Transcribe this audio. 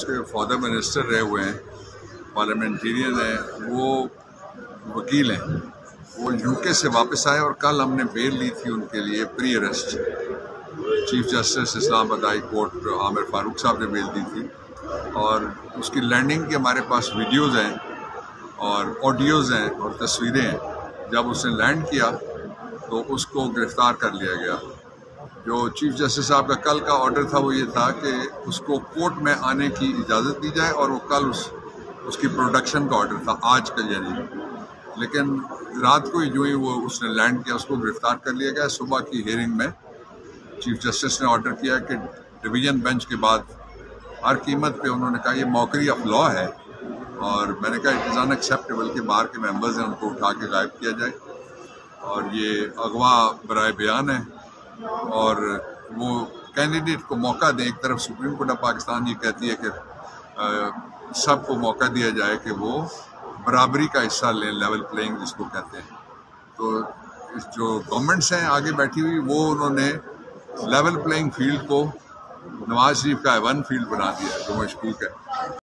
उसके father minister रहे हुए हैं, पार्लियामेंटेरियन है, वो वकील हैं। वो यूके से वापस आए और कल हमने बेल ली थी उनके लिए pre arrest. Chief justice Islamabad high court Aamir Farooq साहब ने बेल दी थी और उसकी लैंडिंग के हमारे पास वीडियोज़ हैं और ऑडियोज़ हैं और तस्वीरें हैं। जब उसने लैंड किया तो उसको गिरफ्तार कर लिया गया। जो चीफ जस्टिस साहब का कल का ऑर्डर था वो ये था कि उसको कोर्ट में आने की इजाज़त दी जाए और वो कल उसकी प्रोडक्शन का ऑर्डर था, आज का यानी। लेकिन रात को ही जो ही वो उसने लैंड किया उसको गिरफ्तार कर लिया गया। सुबह की हियरिंग में चीफ जस्टिस ने ऑर्डर किया कि डिवीज़न बेंच के बाद हर कीमत पे उन्होंने कहा ये मॉकरी ऑफ लॉ है और मैंने कहा इट इज़ अनएक्सेप्टेबल कि बाहर के मेंबर्स हैं उनको उठा के गायब किया जाए और ये अगवा बराए बयान है और वो कैंडिडेट को मौका दें। एक तरफ सुप्रीम कोर्ट ऑफ पाकिस्तान ये कहती है कि सबको मौका दिया जाए कि वो बराबरी का हिस्सा लें, लेवल प्लेइंग जिसको कहते हैं। तो जो गवर्नमेंट्स हैं आगे बैठी हुई वो उन्होंने लेवल प्लेइंग फील्ड को नवाज शरीफ का एवन फील्ड बना दिया जो मशकूक है।